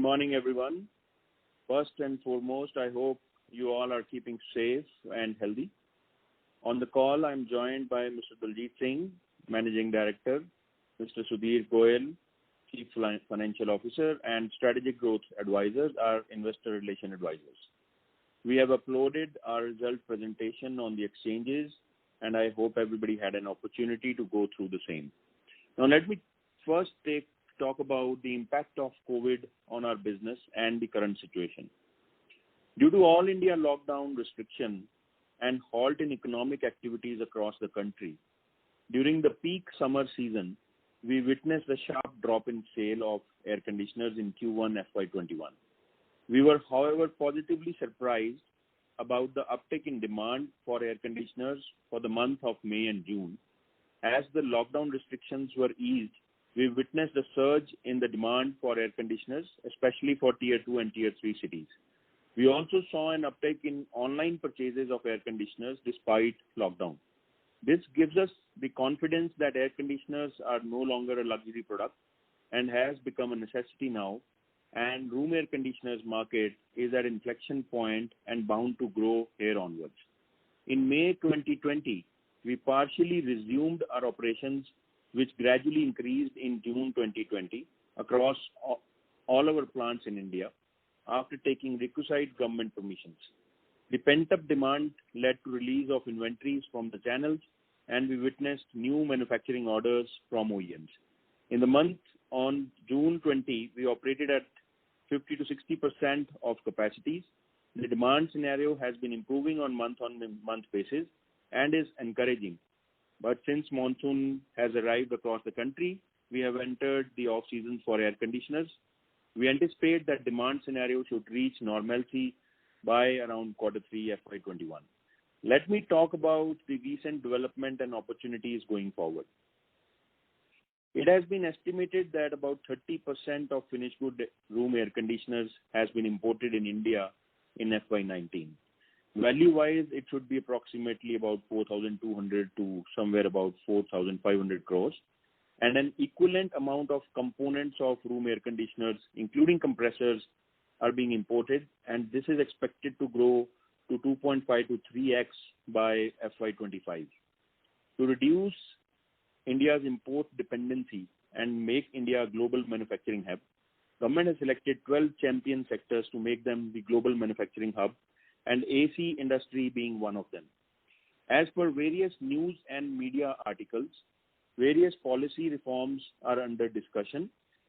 morning, everyone. First and foremost, I hope you all are keeping safe and healthy. On the call, I'm joined by Mr. Daljit Singh, Managing Director, Mr. Sudhir Goyal, Chief Financial Officer, and Strategic Growth Advisors, our Investor Relation Advisors. We have uploaded our result presentation on the exchanges, and I hope everybody had an opportunity to go through the same. Now, let me first talk about the impact of COVID on our business and the current situation. Due to all India lockdown restriction and halt in economic activities across the country, during the peak summer season, we witnessed a sharp drop in sale of air conditioners in Q1 FY21. We were, however, positively surprised about the uptick in demand for air conditioners for the month of May and June. As the lockdown restrictions were eased, we witnessed a surge in the demand for air conditioners, especially for Tier 2 and Tier 3 cities. We also saw an uptick in online purchases of air conditioners despite lockdown. This gives us the confidence that air conditioners are no longer a luxury product and has become a necessity now, and room air conditioners market is at inflection point and bound to grow here onwards. In May 2020, we partially resumed our operations, which gradually increased in June 2020 across all our plants in India after taking requisite government permissions. The pent-up demand led to release of inventories from the channels, and we witnessed new manufacturing orders from OEMs. In the month on June 20, we operated at 50 to 60% of capacities. The demand scenario has been improving on month-on-month basis and is encouraging. But since monsoon has arrived across the country, we have entered the off-season for air conditioners. We anticipate that demand scenario should reach normalcy by around Q3 FY21. Let me talk about the recent development and opportunities going forward. It has been estimated that about 30% of finished good room air conditioners has been imported in India in FY19. Value-wise, it should be approximately about 4,200 to somewhere about 4,500 crores. And an equivalent amount of components of room air conditioners, including compressors, are being imported, and this is expected to grow to 2.5 to 3x by FY25. To reduce India's import dependency and make India a global manufacturing hub, government has selected 12 champion sectors to make them the global manufacturing hub, and AC industry being one of them. As per various news and media articles, various policy reforms are under discussion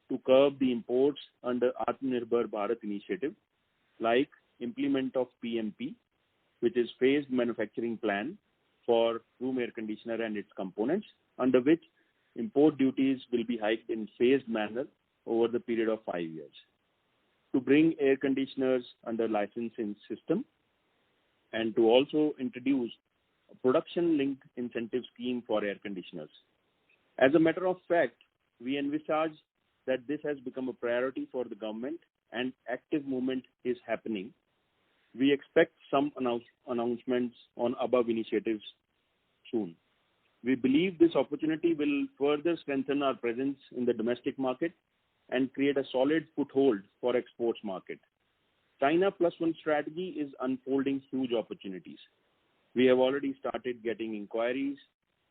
to curb the imports under Atmanirbhar Bharat initiative, like implement of PMP, which is phased manufacturing plan for room air conditioner and its components, under which import duties will be hiked in phased manner over the period of 5 years. To bring air conditioners under licensing system, and to also introduce a production-linked incentive scheme for air conditioners. As a matter of fact, we envisage that this has become a priority for the government and active movement is happening. We expect some announcements on above initiatives soon. We believe this opportunity will further strengthen our presence in the domestic market and create a solid foothold for exports market. China Plus One strategy is unfolding huge opportunities. We have already started getting inquiries,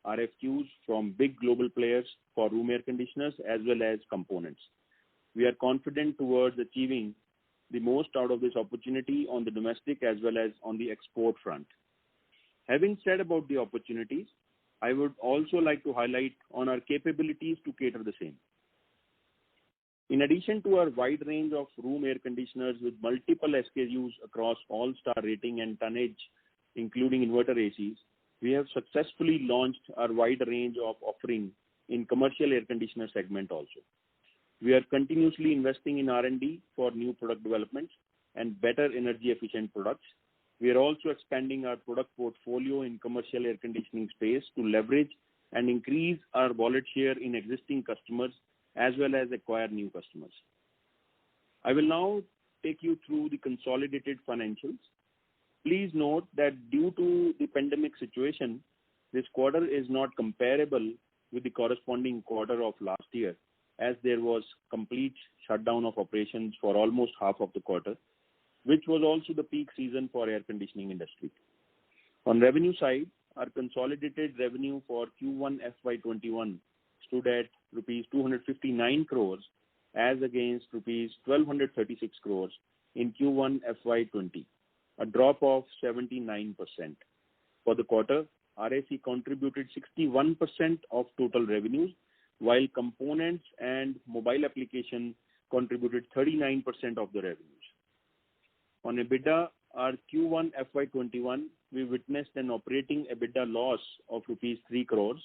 RFQs from big global players for room air conditioners as well as components. We are confident towards achieving the most out of this opportunity on the domestic as well as on the export front. Having said about the opportunities, I would also like to highlight on our capabilities to cater the same. In addition to our wide range of room air conditioners with multiple SKUs across all star rating and tonnage, including inverter ACs, we have successfully launched our wide range of offering in commercial air conditioner segment also. We are continuously investing in R&D for new product developments and better energy efficient products. We are also expanding our product portfolio in commercial air conditioning space to leverage and increase our wallet share in existing customers as well as acquire new customers. I will now take you through the consolidated financials. Please note that due to the pandemic situation, this quarter is not comparable with the corresponding quarter of last year, as there was complete shutdown of operations for almost half of the quarter, which was also the peak season for air conditioning industry. On revenue side, our consolidated revenue for Q1 FY21 stood at rupees 259 crores as against rupees 1236 crores in Q1 FY20, a drop of 79%. For the quarter, RAC contributed 61% of total revenues, while components and mobile application contributed 39% of the revenues. On EBITDA, our Q1 FY21, we witnessed an operating EBITDA loss of rupees 3 crores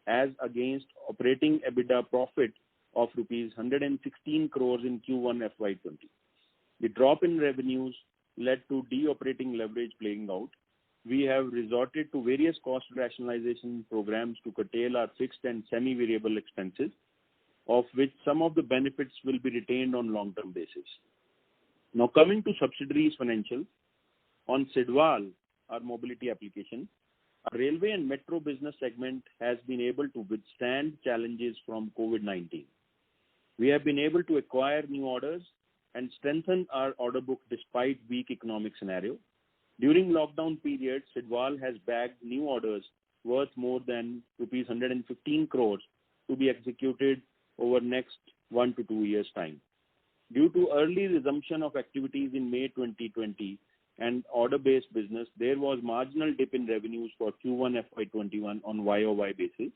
as against operating EBITDA profit of rupees 116 crores in Q1 FY20. The drop in revenues led to de-operating leverage playing out. We have resorted to various cost rationalization programs to curtail our fixed and semi-variable expenses, of which some of the benefits will be retained on long-term basis. Now coming to subsidiaries financial, on Sidwal, our mobility application, our railway and metro business segment has been able to withstand challenges from COVID-19. We have been able to acquire new orders and strengthen our order book despite weak economic scenario. During lockdown period, Sidwal has bagged new orders worth more than rupees 115 crores to be executed over next 1 to 2 years' time. Due to early resumption of activities in May 2020 and order-based business, there was marginal dip in revenues for Q1 FY21 on YOY basis.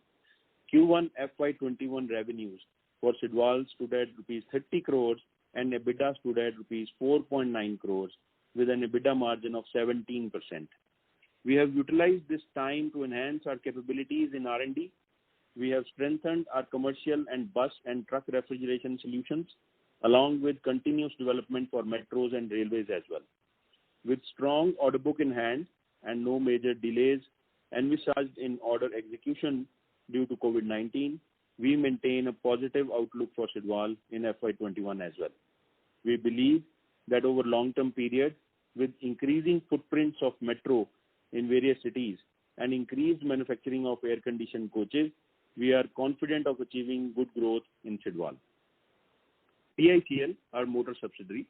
Q1 FY21 revenues for Sidwal stood at rupees 30 crores and EBITDA stood at rupees 4.9 crores with an EBITDA margin of 17%. We have utilized this time to enhance our capabilities in R&D. We have strengthened our commercial and bus and truck refrigeration solutions, along with continuous development for metros and railways as well. With strong order book in hand and no major delays envisaged in order execution due to COVID-19, we maintain a positive outlook for Sidwal in FY21 as well. We believe that over long-term period, with increasing footprints of metro in various cities and increased manufacturing of air-conditioned coaches, we are confident of achieving good growth in Sidwal. PICL, our motor subsidiary,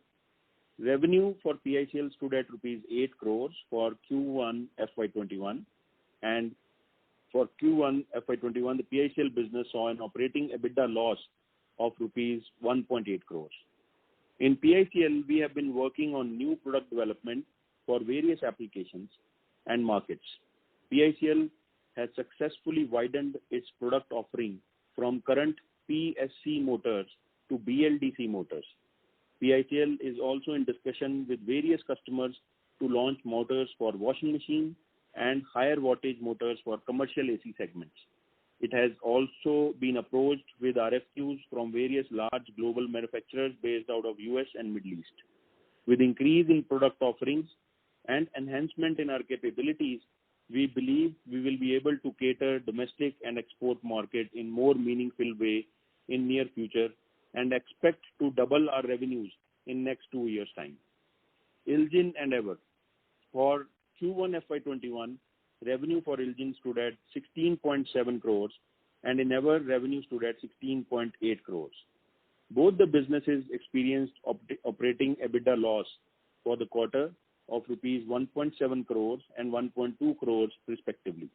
revenue for PICL stood at rupees 8 crores for Q1 FY21, and for Q1 FY21, the PICL business saw an operating EBITDA loss of rupees 1.8 crores. In PICL, we have been working on new product development for various applications and markets. PICL has successfully widened its product offering from current PSC motors to BLDC motors. PICL is also in discussion with various customers to launch motors for washing machine and higher wattage motors for commercial AC segments. It has also been approached with RFQs from various large global manufacturers based out of US and Middle East. With increase in product offerings and enhancement in our capabilities, we believe we will be able to cater domestic and export market in more meaningful way in near future and expect to double our revenues in next 2 years' time. ILJIN and EVER. For Q1 FY21, revenue for ILJIN stood at 16.7 crores and in EVER revenue stood at 16.8 crores. Both the businesses experienced operating EBITDA loss for the quarter of rupees 1.7 crores and 1.2 crores respectively.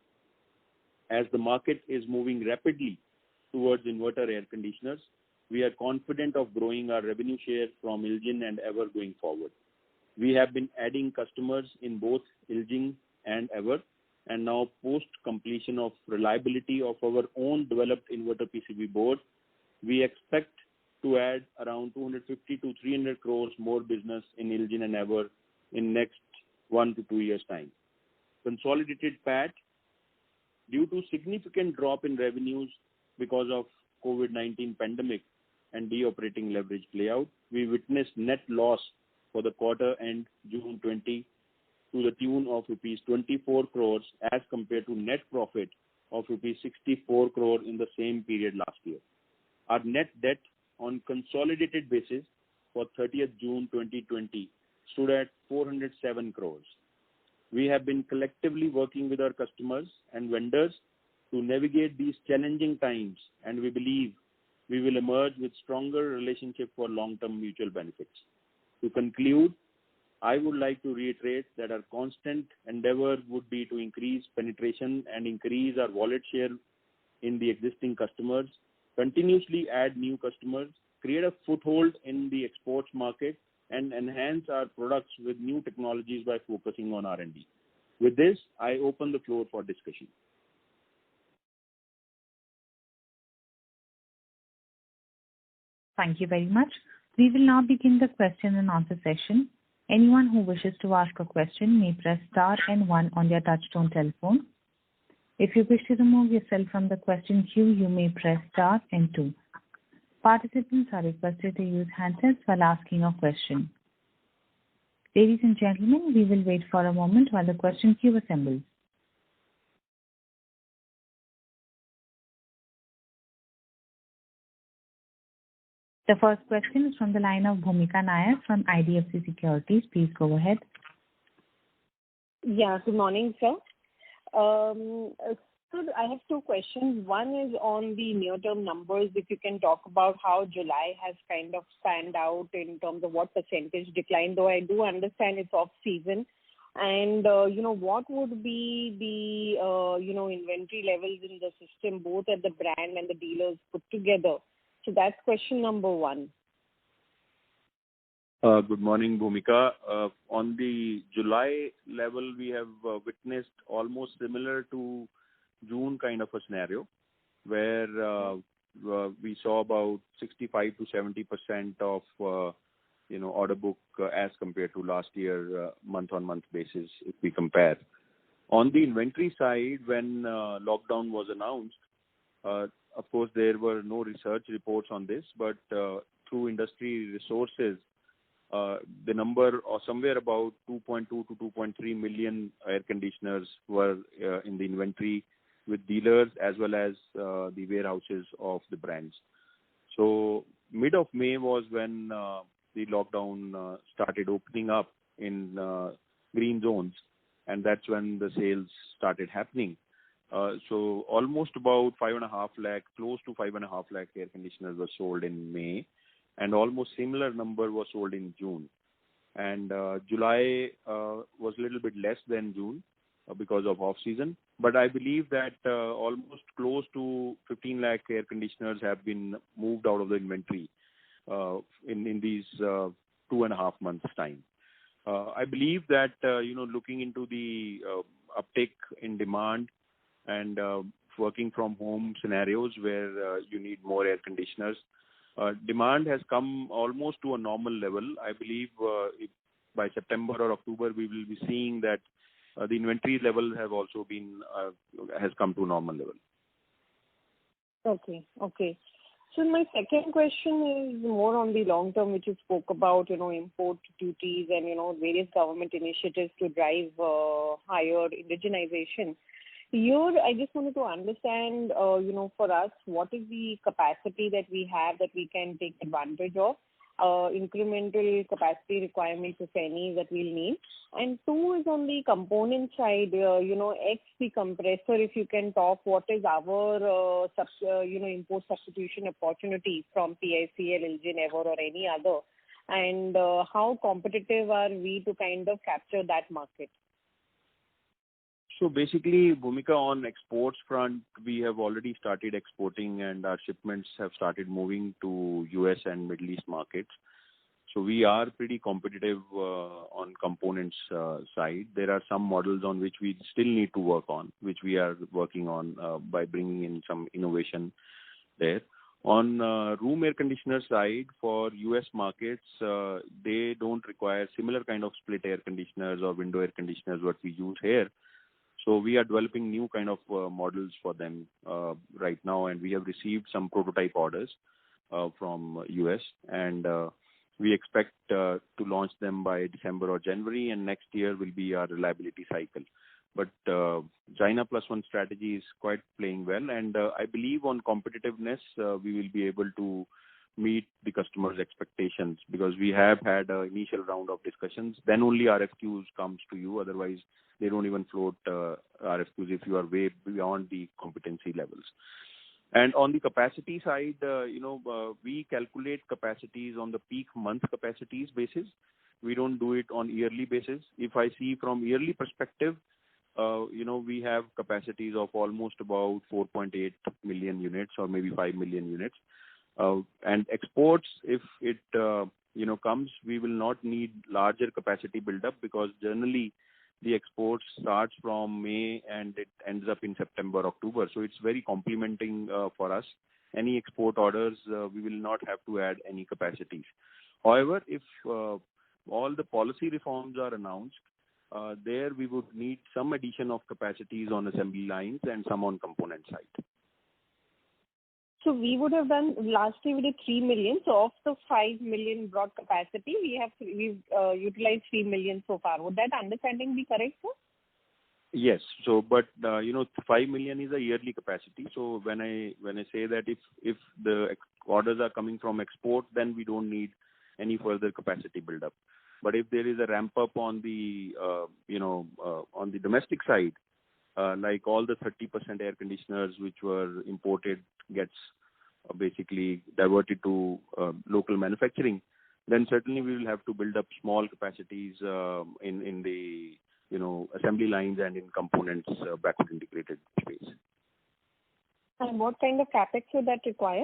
As the market is moving rapidly towards inverter air conditioners, we are confident of growing our revenue share from ILJIN and EVER going forward. We have been adding customers in both ILJIN and EVER, and now post completion of reliability of our own developed inverter PCB board, we expect to add around 250 to 300 crores more business in ILJIN and EVER in next 1 to 2 years' time. Consolidated PAT, due to significant drop in revenues because of COVID-19 pandemic and de-operating leverage playout, we witnessed net loss for the quarter end June 20 to the tune of rupees 24 crores as compared to net profit of rupees 64 crore in the same period last year. Our net debt on consolidated basis for 30th June 2020 stood at 407 crores. We have been collectively working with our customers and vendors to navigate these challenging times, and we believe we will emerge with stronger relationship for long-term mutual benefits. To conclude, I would like to reiterate that our constant endeavor would be to increase penetration and increase our wallet share in the existing customers, continuously add new customers, create a foothold in the exports market, and enhance our products with new technologies by focusing on R&D. With this, I open the floor for discussion. Thank you very much. We will now begin the question and answer session. Anyone who wishes to ask a question may press star and one on their touchtone telephone. If you wish to remove yourself from the question queue, you may press star and two. Participants are requested to use handsets while asking a question. Ladies and gentlemen, we will wait for a moment while the question queue assembles. The first question is from the line of Bhumika Nair from IDFC Securities. Please go ahead. Yeah, good morning, sir. So I have two questions. One is on the near-term numbers. If you can talk about how July has kind of panned out in terms of what percentage decline, though I do understand it's off-season. And, what would be the, inventory levels in the system, both at the brand and the dealers put together? So that's question number one. Good morning, Bhumika. On the July level, we have witnessed almost similar to June kind of a scenario, where we saw about 65 to 70% of order book as compared to last year month-on-month basis if we compare. On the inventory side, when lockdown was announced, of course there were no research reports on this, but through industry resources, the number or somewhere about 2.2 to 2.3 million air conditioners were in the inventory with dealers as well as the warehouses of the brands. So mid of May was when the lockdown started opening up in green zones, and that's when the sales started happening. So almost about 5.5 lakh, close to 5.5 lakh air conditioners were sold in May, and almost similar number was sold in June. And July was a little bit less than June because of off-season. But I believe that almost close to 15 lakh air conditioners have been moved out of the inventory in these 2.5 months' time. I believe that, looking into the uptick in demand and working from home scenarios where you need more air conditioners, demand has come almost to a normal level. I believe by September or October, we will be seeing that the inventory level have also been has come to normal level. Okay. So my second question is more on the long term, which you spoke about, import duties and, various government initiatives to drive higher indigenization. Here, I just wanted to understand, for us, what is the capacity that we have that we can take advantage of? Incremental capacity requirements, if any, that we'll need. And two is on the component side, ex the compressor, if you can talk, what is our, import substitution opportunity from PICL, LG, Ever or any other? And how competitive are we to kind of capture that market? So basically, Bhumika, on exports front, we have already started exporting and our shipments have started moving to US and Middle East markets. So we are pretty competitive on components side. There are some models on which we still need to work on, which we are working on by bringing in some innovation there. On room air conditioner side, for US markets, they don't require similar kind of split air conditioners or window air conditioners what we use here. So we are developing new kind of models for them right now, and we have received some prototype orders from US, and we expect to launch them by December or January, and next year will be our reliability cycle. But China Plus One strategy is quite playing well, and I believe on competitiveness, we will be able to meet the customer's expectations, because we have had an initial round of discussions. Then only RFQs comes to you. Otherwise, they don't even float RFQs if you are way beyond the competency levels. And on the capacity side, we calculate capacities on the peak month capacities basis. We don't do it on yearly basis. If I see from yearly perspective, we have capacities of almost about 4.8 million units or maybe 5 million units. And exports, if it comes, we will not need larger capacity buildup, because generally the exports starts from May and it ends up in September, October. So it's very complementing for us. Any export orders, we will not have to add any capacities. However, if all the policy reforms are announced, there we would need some addition of capacities on assembly lines and some on component side. So we would have done, last year we did 3 million. So of the 5 million broad capacity, we've utilized 3 million so far. Would that understanding be correct, sir? Yes. So, but 5 million is a yearly capacity. So when I say that if the orders are coming from export, then we don't need any further capacity buildup. But if there is a ramp up on the on the domestic side, like all the 30% air conditioners which were imported gets basically diverted to local manufacturing, then certainly we will have to build up small capacities in the assembly lines and in components backward integrated space. And what kind of capex would that require?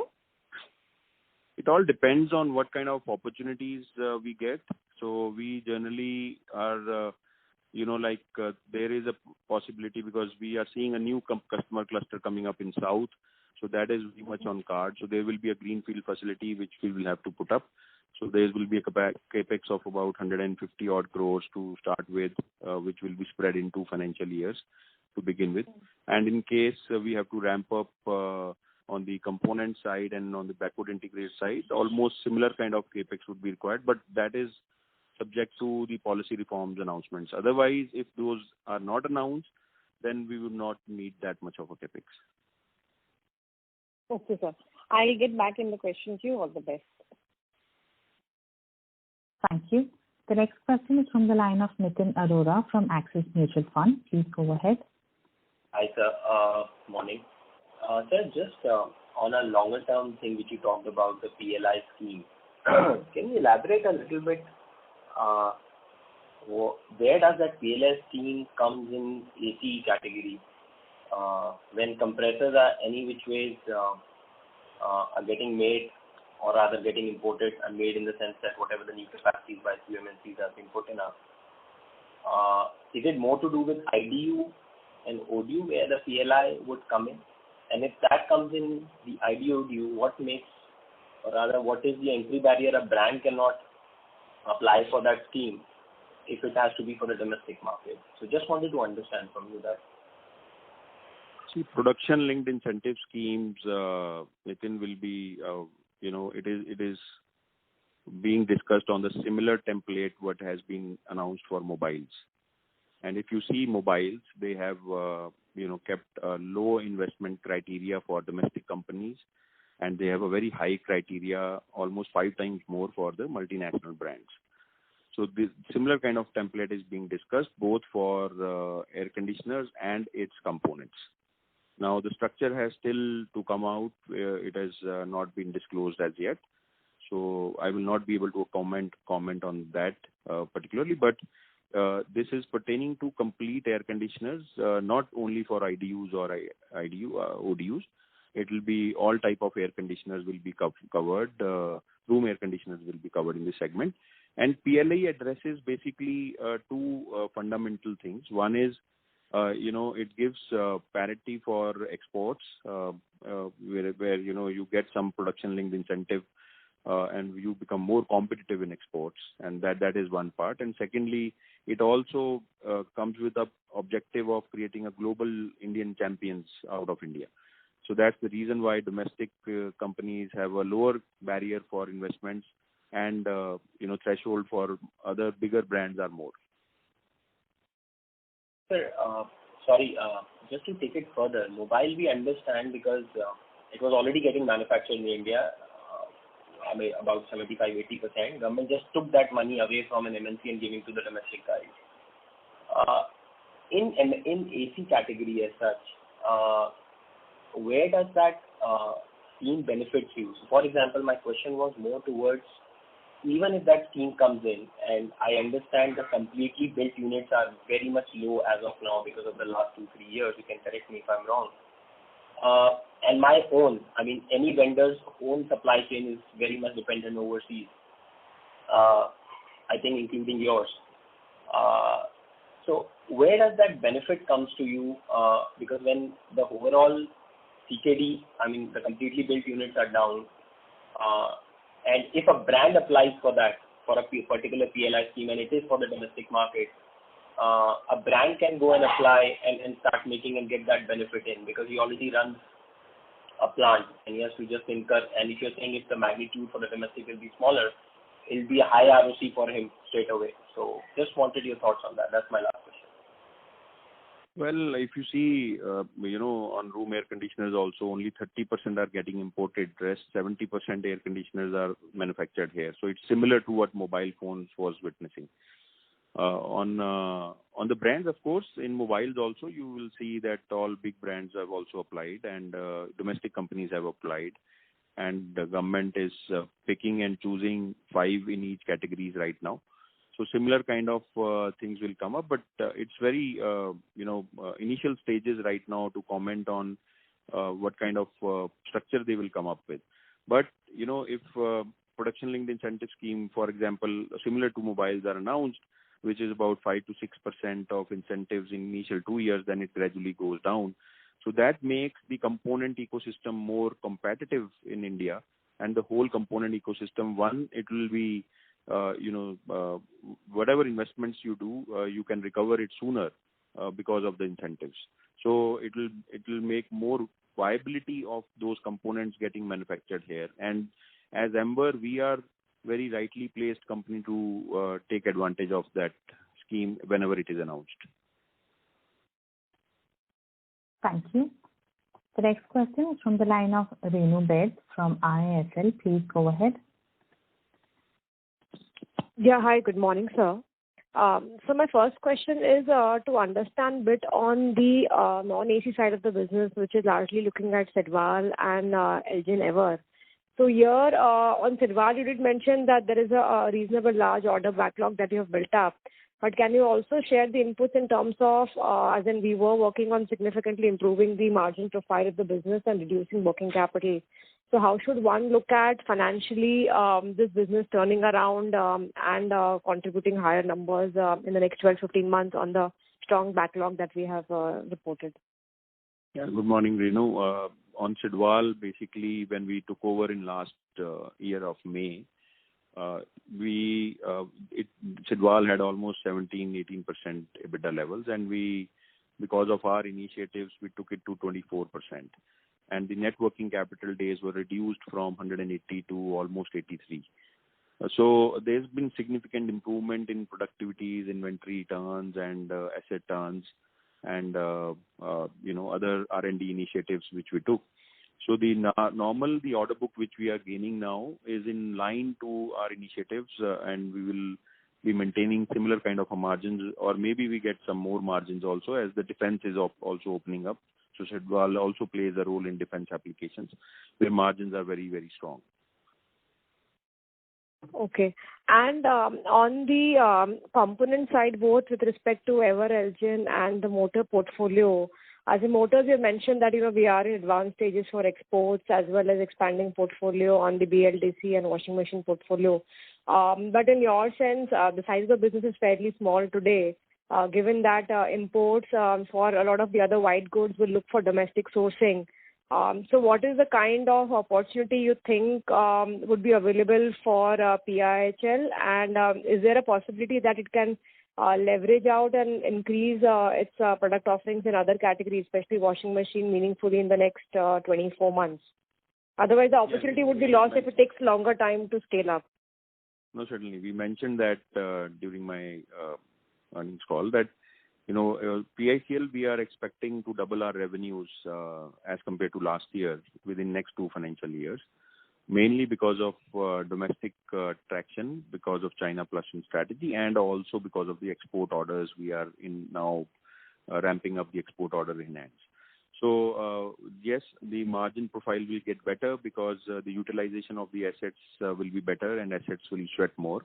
It all depends on what kind of opportunities we get. So we generally are, there is a possibility, because we are seeing a new customer cluster coming up in South. So that is very much on card. So there will be a greenfield facility which we will have to put up. So there will be a capex of about 150 odd crores to start with, which will be spread in 2 financial years to begin with. And in case we have to ramp up on the component side and on the backward integrated side, almost similar kind of capex would be required, but that is subject to the policy reforms announcements. Otherwise, if those are not announced, then we would not need that much of a capex. Okay, sir. I'll get back in the question queue. All the best. Thank you. The next question is from the line of Nitin Arora from Axis Mutual Fund. Please go ahead. Hi, sir. Morning. Sir, just on a longer term thing which you talked about, the PLI scheme, can you elaborate a little bit? Where does that PLI scheme comes in AC category? When compressors are any which ways are getting made, or rather getting imported and made, in the sense that whatever the new capacities by MNCs have been put in up, is it more to do with IDU and ODU where the PLI would come in? And if that comes in the IDU, ODU, what makes, or rather what is the entry barrier a brand cannot apply for that scheme if it has to be for the domestic market? So just wanted to understand from you that. See, production linked incentive schemes, Nitin, will be, it is being discussed on the similar template what has been announced for mobiles. And if you see mobiles, they have, kept a low investment criteria for domestic companies, and they have a very high criteria, almost 5 times more for the multinational brands. So this similar kind of template is being discussed both for air conditioners and its components. Now, the structure has still to come out. It has not been disclosed as yet. So I will not be able to comment on that particularly, but this is pertaining to complete air conditioners, not only for IDUs or ODUs. It will be all type of air conditioners will be covered. Room air conditioners will be covered in this segment. And PLI addresses basically 2 fundamental things. One is, it gives parity for exports, where you get some production linked incentive, and you become more competitive in exports, and that is one part. And secondly, it also comes with the objective of creating a global Indian champions out of India. So that's the reason why domestic companies have a lower barrier for investments, and threshold for other bigger brands are more. Sir, just to take it further, mobile we understand because it was already getting manufactured in India, about 75-80%. Government just took that money away from an MNC and giving to the domestic guys. In AC category as such, where does that scheme benefits you. So for example, my question was more towards, even if that scheme comes in, and I understand the completely built units are very much low as of now because of the last 2-3 years, you can correct me if I'm wrong. And my own, any vendor's own supply chain is very much dependent overseas, I think including yours. So where does that benefit comes to you? Because when the overall CKD, the completely built units are down, and if a brand applies for that, for a particular PLI scheme, and it is for the domestic market, a brand can go and apply and start making and get that benefit in, because he already runs a plant and he has to just incur. And if you're saying if the magnitude for the domestic will be smaller, it'll be a high ROC for him straight away. So just wanted your thoughts on that. That's my last question. Well, if you see, on room air conditioners also, only 30% are getting imported. Rest 70% air conditioners are manufactured here. So it's similar to what mobile phones was witnessing. On the brands, of course, in mobiles also, you will see that all big brands have also applied, and domestic companies have applied, and the government is picking and choosing 5 in each categories right now. So similar kind of things will come up, but it's very initial stages right now to comment on what kind of structure they will come up with. But if production linked incentive scheme, for example, similar to mobiles are announced, which is about 5 to 6% of incentives in initial 2 years, then it gradually goes down. So that makes the component ecosystem more competitive in India, and the whole component ecosystem, one, it will be whatever investments you do, you can recover it sooner because of the incentives. So it will make more viability of those components getting manufactured here. And as Amber, we are very rightly placed company to take advantage of that scheme whenever it is announced. Thank you. The next question is from the line of Renu Baid from IIFL. Please go ahead. Yeah, hi, good morning, sir. So my first question is to understand a bit on the non-AC side of the business, which is largely looking at Sidwal and Elgin Ever. So here on Sidwal, you did mention that there is a reasonable large order backlog that you have built up. But can you also share the inputs in terms of, as in we were working on significantly improving the margin profile of the business and reducing working capital. So how should one look at financially this business turning around and contributing higher numbers in the next 12-15 months on the strong backlog that we have reported? Yeah, good morning, Renu. On Sidwal, basically, when we took over in last year of May, Sidwal had almost 17-18% EBITDA levels, and because of our initiatives, we took it to 24%. And the net working capital days were reduced from 180 to almost 83. So there's been significant improvement in productivities, inventory turns, and asset turns, and other R&D initiatives which we took. So the order book which we are gaining now is in line to our initiatives, and we will be maintaining similar kind of a margins, or maybe we get some more margins also, as the defense is also opening up. So Sidwal also plays a role in defense applications, where margins are very, very strong. Okay. And on the component side, both with respect to Ever, Elgin and the motor portfolio, as in motors, you mentioned that we are in advanced stages for exports as well as expanding portfolio on the BLDC and washing machine portfolio. But in your sense, the size of the business is fairly small today. Given that imports for a lot of the other white goods will look for domestic sourcing. So what is the kind of opportunity you think would be available for PIHL, and is there a possibility that it can leverage out and increase its product offerings in other categories, especially washing machine, meaningfully in the next 24 months? Otherwise, the opportunity would be lost if it takes longer time to scale up. No, certainly. We mentioned that during my earnings call that, PICL, we are expecting to double our revenues as compared to last year within next 2 financial years, mainly because of domestic traction, because of China Plus One strategy, and also because of the export orders. We are in now ramping up the export order in hands. So yes, the margin profile will get better because the utilization of the assets will be better and assets will sweat more.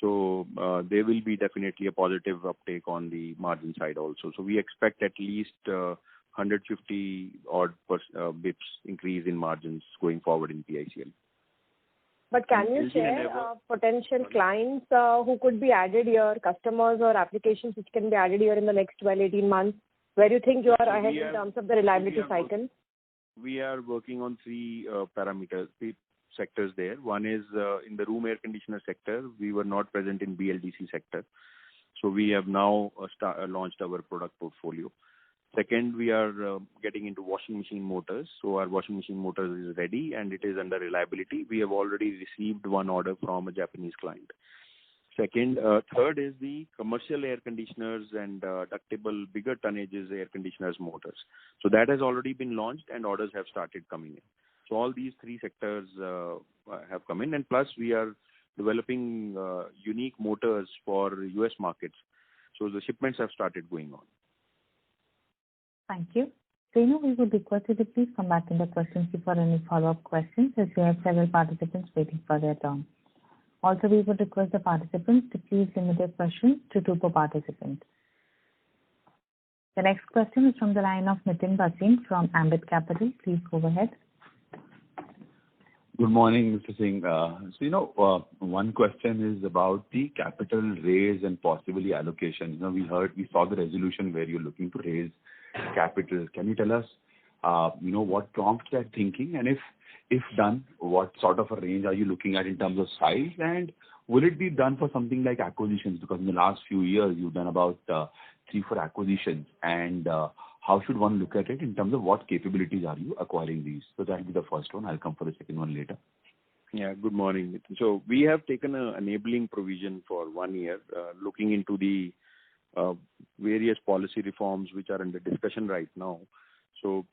So there will be definitely a positive uptake on the margin side also. So we expect at least 150 odd bips increase in margins going forward in PICL. But can you share potential clients who could be added here, customers or applications which can be added here in the next 12, 18 months, where you think you are ahead in terms of the reliability cycle? We are working on three sectors there. One is in the room air conditioner sector. We were not present in BLDC sector. So we have now launched our product portfolio. Second, we are getting into washing machine motors. So our washing machine motors is ready and it is under reliability. We have already received one order from a Japanese client. Third is the commercial air conditioners and ductable bigger tonnages air conditioners motors. So that has already been launched and orders have started coming in. So all these three sectors have come in, and plus we are developing unique motors for US markets. So the shipments have started going on. Thank you. Renu, we would request you to please come back in the question queue for any follow-up questions, as we have several participants waiting for their turn. Also, we would request the participants to please limit their questions to 2 per participant. The next question is from the line of Nitin Bhasin from Ambit Capital. Please go ahead. Good morning, Mr. Singh. So, one question is about the capital raise and possibly allocation. We saw the resolution where you're looking to raise capital. Can you tell us, what prompts that thinking, and if done, what sort of a range are you looking at in terms of size, and will it be done for something like acquisitions? Because in the last few years, you've done about 3-4 acquisitions, and how should one look at it in terms of what capabilities are you acquiring these? So that will be the first one. I'll come for the second one later. Yeah, good morning, Nitin. So we have taken an enabling provision for 1 year, looking into the various policy reforms which are under discussion right now. So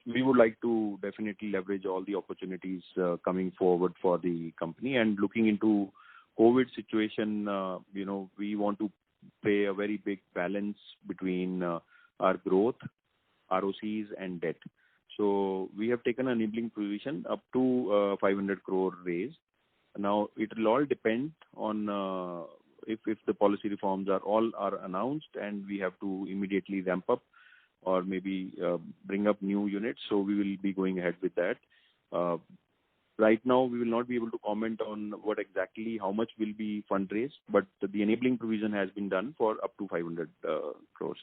we would like to definitely leverage all the opportunities coming forward for the company, and looking into COVID situation, we want to play a very big balance between our growth, ROCs and debt. So we have taken an enabling provision up to 500 crore raise. Now it will all depend on if the policy reforms are announced and we have to immediately ramp up or maybe bring up new units. So we will be going ahead with that. Right now, we will not be able to comment on how much will be fundraised, but the enabling provision has been done for up to 500 crores.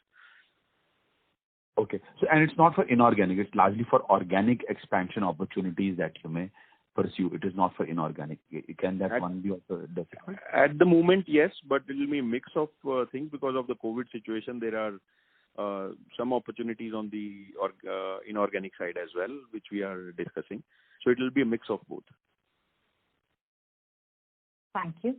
Okay. So, and it's not for inorganic, it's largely for organic expansion opportunities that you may pursue. It is not for inorganic. Can that one be also defined? At the moment, yes, but it will be a mix of things because of the COVID situation. There are some opportunities on the inorganic side as well, which we are discussing. So it will be a mix of both. Thank you.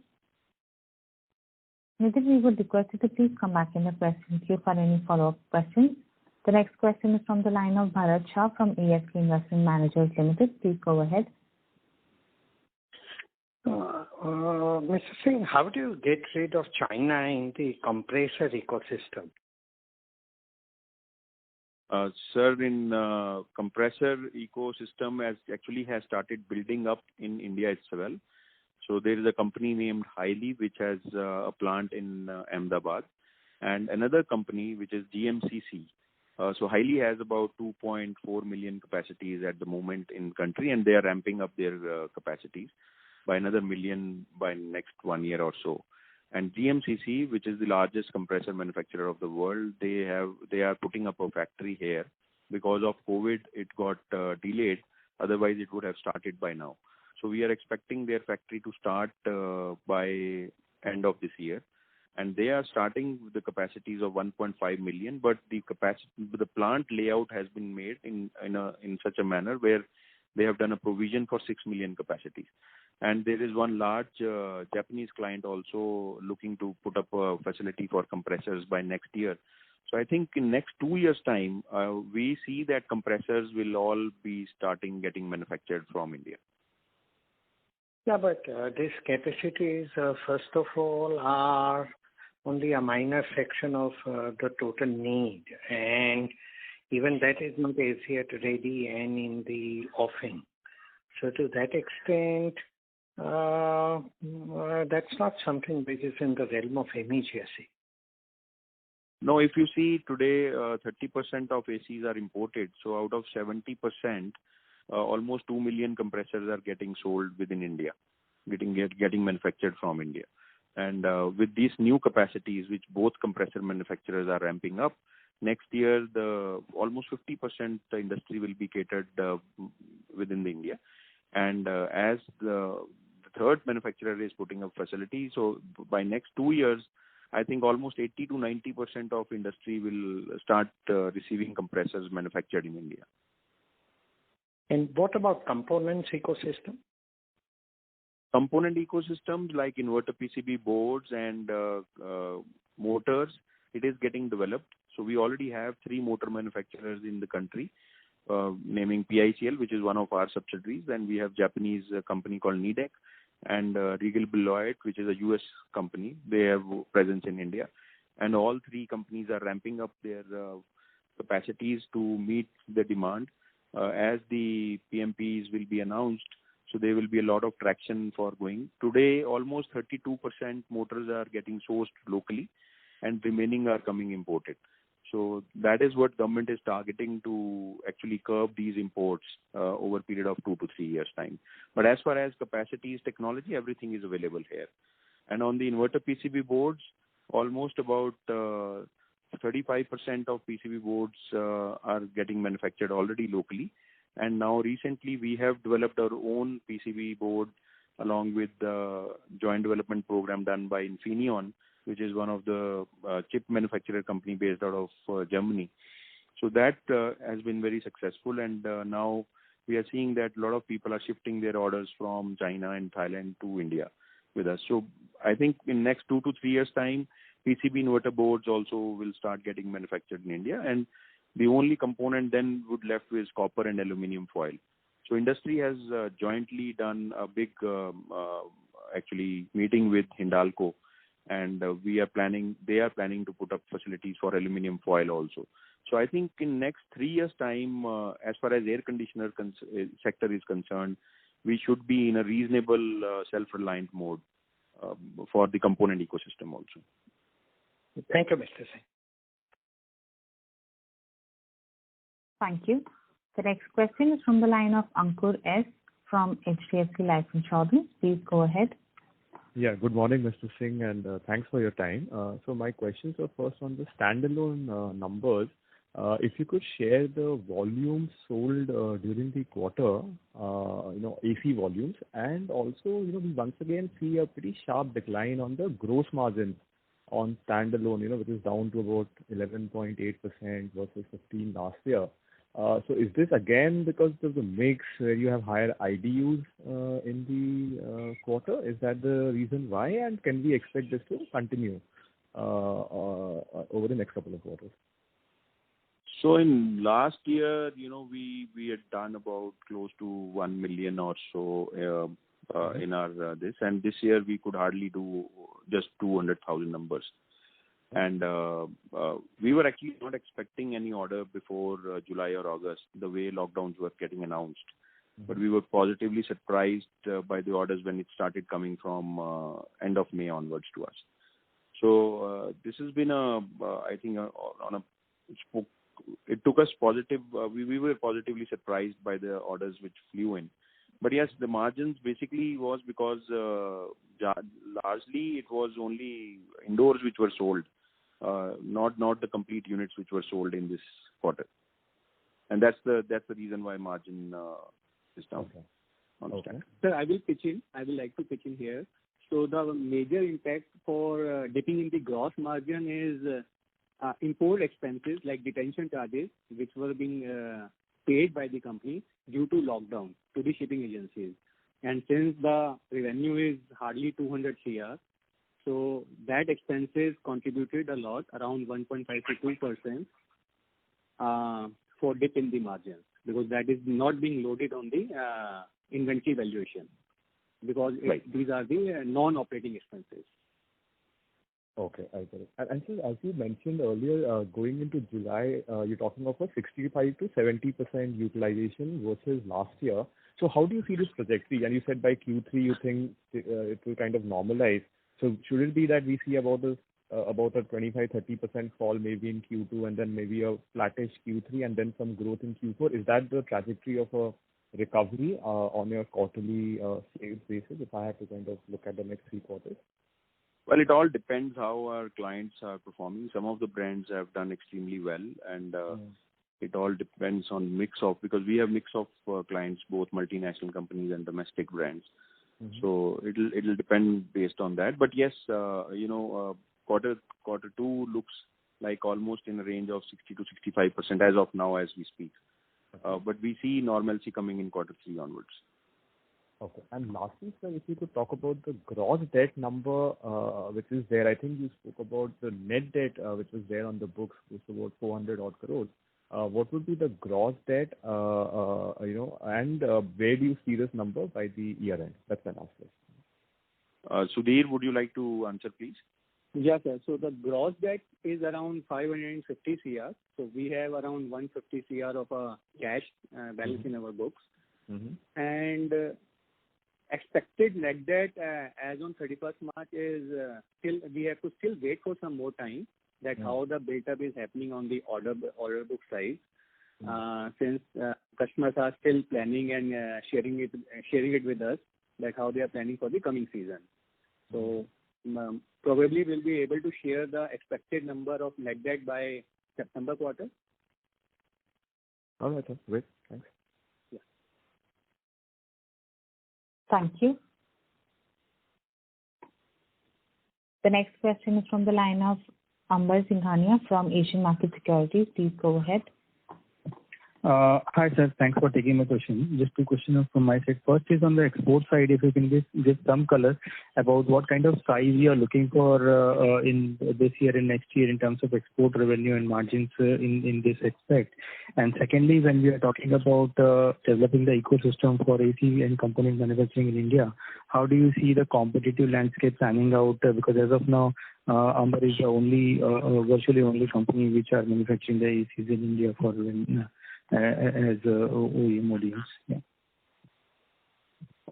Nitin, we would request you to please come back in the question queue for any follow-up questions. The next question is from the line of Bharat Shah from ASK Investment Managers Limited. Please go ahead. Mr. Singh, how do you get rid of China in the compressor ecosystem? Sir, in compressor ecosystem has started building up in India itself. So there is a company named Highly which has a plant in Ahmedabad, and another company which is GMCC. So Highly has about 2.4 million capacities at the moment in country, and they are ramping up their capacities by another million by next 1 year or so. And GMCC, which is the largest compressor manufacturer of the world, they are putting up a factory here. Because of COVID, it got delayed. Otherwise, it would have started by now. So we are expecting their factory to start by end of this year. And they are starting with the capacities of 1.5 million, but the plant layout has been made in such a manner where they have done a provision for 6 million capacities. And there is one large Japanese client also looking to put up a facility for compressors by next year. So I think in next 2 years' time, we see that compressors will all be getting manufactured from India. Yeah, but these capacities, first of all, are only a minor section of the total need. And even that is not as yet ready and in the offing. So to that extent, that's not something which is in the realm of immediacy. No, if you see today, 30% of ACs are imported. So out of 70%, almost 2 million compressors are getting sold within India, getting manufactured from India. And with these new capacities, which both compressor manufacturers are ramping up, next year the almost 50% industry will be catered within the India. And as the third manufacturer is putting up facility, so by next 2 years, I think almost 80 to 90% of industry will start receiving compressors manufactured in India. And what about components ecosystem? Component ecosystems like inverter PCB boards and motors, it is getting developed. So we already have 3 motor manufacturers in the country, naming PICL, which is one of our subsidiaries, and we have Japanese company called Nidec, and Regal Beloit, which is a US company. They have presence in India. And all 3 companies are ramping up their capacities to meet the demand. As the PMPs will be announced, so there will be a lot of traction for going. Today, almost 32% motors are getting sourced locally and remaining are coming imported. So that is what government is targeting to actually curb these imports over a period of 2 to 3 years' time. But as far as capacities, technology, everything is available here. And on the inverter PCB boards, almost about 35% of PCB boards are getting manufactured already locally. And now recently we have developed our own PCB board along with the joint development program done by Infineon, which is one of the chip manufacturer company based out of Germany. So that has been very successful, and now we are seeing that a lot of people are shifting their orders from China and Thailand to India with us. So I think in next 2 to 3 years' time, PCB inverter boards also will start getting manufactured in India, and the only component then would left is copper and aluminum foil. So industry has jointly done a big actually meeting with Hindalco, and they are planning to put up facilities for aluminum foil also. So I think in next 3 years' time, as far as air conditioner sector is concerned, we should be in a reasonable self-reliant mode for the component ecosystem also. Thank you, Mr. Singh. Thank you. The next question is from the line of Ankur S. from HDFC Life Insurance. Please go ahead. Yeah, good morning, Mr. Singh, and thanks for your time. So my questions are first on the standalone numbers. If you could share the volumes sold during the quarter, AC volumes, and also, we once again see a pretty sharp decline on the gross margin on standalone, which is down to about 11.8% versus 15% last year. So is this again because of the mix where you have higher IDUs in the quarter? Is that the reason why? And can we expect this to continue over the next couple of quarters? So in last year, we had done about close to 1 million or so in our this, and this year we could hardly do just 200,000 numbers. And we were actually not expecting any order before July or August, the way lockdowns were getting announced. But we were positively surprised by the orders when it started coming from end of May onwards to us. So this has been I think it took us positive. We were positively surprised by the orders which flew in. But yes, the margins basically was because largely it was only indoors which were sold. Not the complete units which were sold in this quarter, and that's the reason why margin is down. Okay. Sir, I will like to pitch in here. So the major impact for dipping in the gross margin is import expenses like detention charges, which were being paid by the company due to lockdown to the shipping agencies. And since the revenue is hardly 200 CR, so that expenses contributed a lot, around 1.5 to 2% for dip in the margins, because that is not being loaded on the inventory valuation, because these are the non-operating expenses. Okay, I get it. And sir, as you mentioned earlier, going into July, you're talking of a 65 to 70% utilization versus last year. So how do you see this trajectory? And you said by Q3 you think it will kind of normalize. So should it be that we see about a 25-30% fall maybe in Q2 and then maybe a flattish Q3 and then some growth in Q4? Is that the trajectory of a recovery on your quarterly sales basis, if I had to kind of look at the next 3 quarters? Well, it all depends how our clients are performing. Some of the brands have done extremely well, and it all depends on because we have mix of clients, both multinational companies and domestic brands. So it'll depend based on that. But yes, quarter 2 looks like almost in a range of 60 to 65% as of now as we speak. But we see normalcy coming in quarter 3 onwards. Okay. And lastly, sir, if you could talk about the gross debt number, which is there. I think you spoke about the net debt, which was there on the books, was about 400 odd crores. What would be the gross debt, and where do you see this number by the year end? That's my last question. Sudhir, would you like to answer, please? Yes, sir. So the gross debt is around 550 CR. So we have around 150 CR of cash balance in our books. And expected net debt as on 31st March is we have to still wait for some more time that how the build-up is happening on the order book side. Since customers are still planning and sharing it with us, like how they are planning for the coming season. So probably we'll be able to share the expected number of net debt by September quarter. All right, sir. Great. Thanks. Thank you. The next question is from the line of Amber Singhania from Asian Market Securities. Please go ahead. Hi, sir. Thanks for taking my question. Just 2 questions from my side. First is on the export side, if you can give some color about what kind of size you are looking for in this year and next year in terms of export revenue and margins in this aspect. And secondly, when we are talking about developing the ecosystem for AC and component manufacturing in India, how do you see the competitive landscape panning out? Because as of now, Amber is the virtually only company which are manufacturing the ACs in India for as OEM modules. Yeah.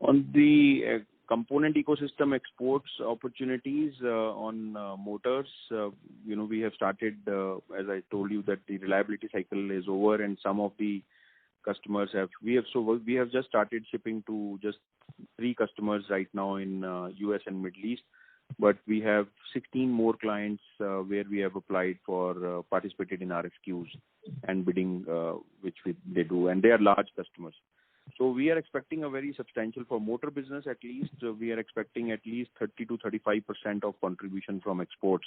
On the component ecosystem exports opportunities on motors, we have started, as I told you, that the reliability cycle is over, and some of the customers we have just started shipping to just 3 customers right now in US and Middle East. But we have 16 more clients where we have applied for participated in RFQs and bidding, which they do, and they are large customers. So we are expecting a very substantial for motor business. At least we are expecting at least 30 to 35% of contribution from exports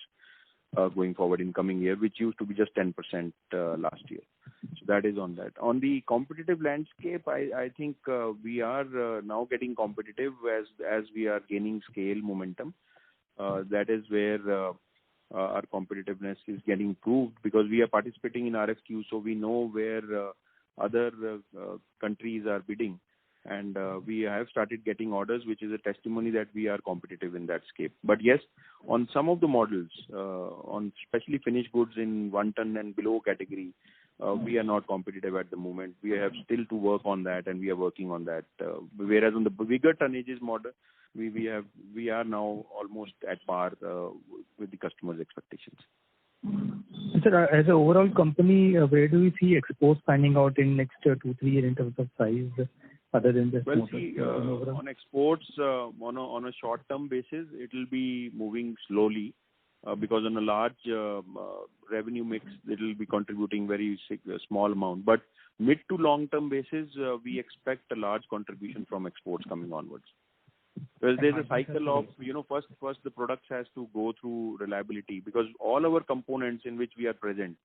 going forward in coming year, which used to be just 10% last year. So that is on that. On the competitive landscape, I think we are now getting competitive as we are gaining scale momentum. That is where our competitiveness is getting improved because we are participating in RFQ, so we know where other countries are bidding, and we have started getting orders, which is a testimony that we are competitive in that scape. But yes, on some of the models, on especially finished goods in 1 ton and below category, we are not competitive at the moment. We have still to work on that, and we are working on that. Whereas on the bigger tonnages model, we are now almost at par with the customer's expectations. Sir, as an overall company, where do we see exports panning out in next 2-3 years in terms of size, other than this? Well, see, on exports, on a short-term basis, it will be moving slowly because on a large revenue mix, it will be contributing very small amount. But mid to long-term basis, we expect a large contribution from exports coming onwards. Because there's a cycle of, first the products has to go through reliability because all our components in which we are present,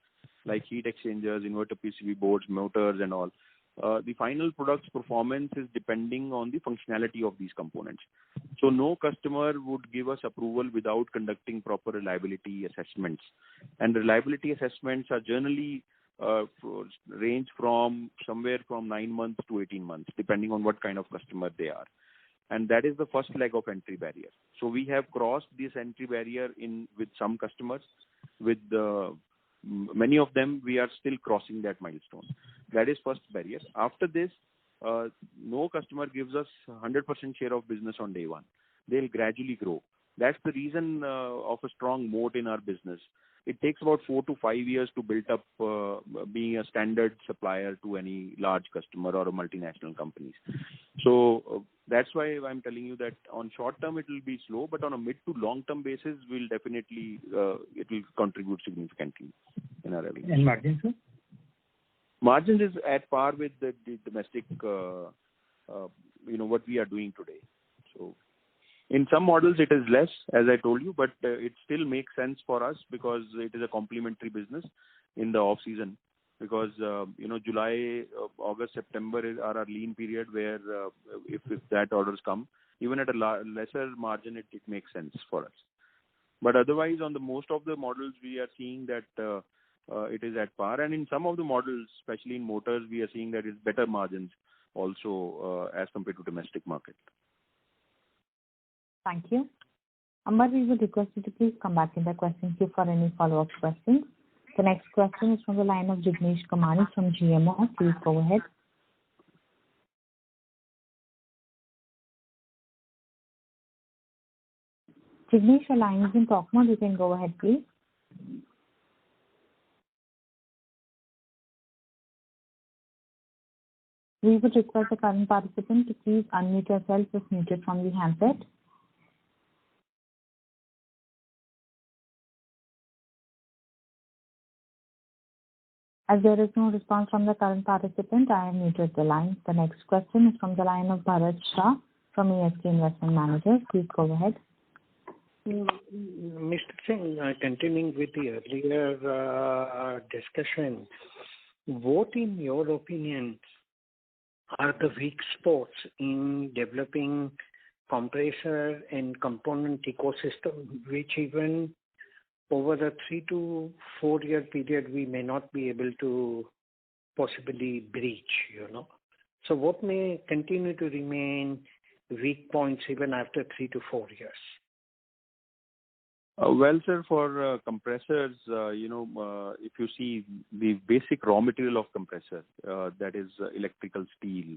like heat exchangers, inverter PCB boards, motors and all, the final product's performance is depending on the functionality of these components. So no customer would give us approval without conducting proper reliability assessments. And reliability assessments are generally range from somewhere from 9 months to 18 months, depending on what kind of customer they are. and that is the first leg of entry barrier. So we have crossed this entry barrier with some customers. With many of them, we are still crossing that milestone. That is first barrier. After this, no customer gives us 100% share of business on day one. They'll gradually grow. That's the reason of a strong moat in our business. It takes about 4 to 5 years to build up being a standard supplier to any large customer or a multinational companies. So that's why I'm telling you that on short term it will be slow, but on a mid to long term basis, will definitely it will contribute significantly in our revenue. And margins, sir? Margins is at par with the domestic, what we are doing today. So in some models it is less, as I told you, but it still makes sense for us because it is a complementary business in the off season. Because July, August, September are our lean period where if that orders come, even at a lesser margin, it makes sense for us. But otherwise, on the most of the models, we are seeing that it is at par, and in some of the models, especially in motors, we are seeing that it's better margins also as compared to domestic market. Thank you. Amar, we would request you to please come back in the question queue for any follow-up questions. The next question is from the line of Jignesh Kamani from GMO. Please go ahead. Jignesh, your line is in talk mode. You can go ahead, please. We would request the current participant to please unmute yourself if muted from the handset. As there is no response from the current participant, I have muted the line. The next question is from the line of Bharat Shah from ASK Investment Managers. Please go ahead. Mr. Singh, continuing with the earlier discussion, what in your opinion are the weak spots in developing compressor and component ecosystem, which even over the 3 to 4 year period we may not be able to possibly breach, So what may continue to remain weak points even after 3 to 4 years? Well, sir, for compressors, if you see the basic raw material of compressor, that is electrical steel,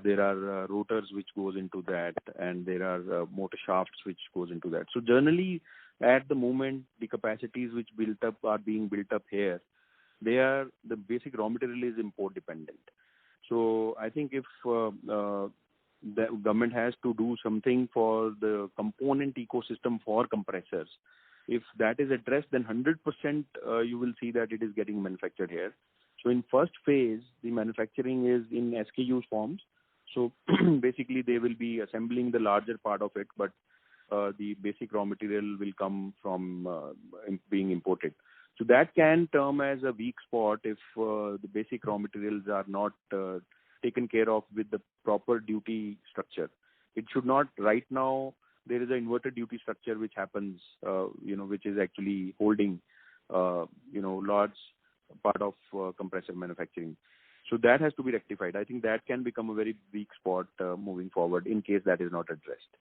there are rotors which goes into that, and there are motor shafts which goes into that. So generally, at the moment, the capacities which are being built up here, the basic raw material is import dependent. So I think if the government has to do something for the component ecosystem for compressors, if that is addressed, then 100% you will see that it is getting manufactured here. So in first phase, the manufacturing is in SKU forms. So basically, they will be assembling the larger part of it, but the basic raw material will come from being imported. So that can term as a weak spot if the basic raw materials are not taken care of with the proper duty structure. It should not. Right now, there is an inverted duty structure which happens, which is actually holding, large part of compressor manufacturing. So that has to be rectified. I think that can become a very weak spot moving forward in case that is not addressed.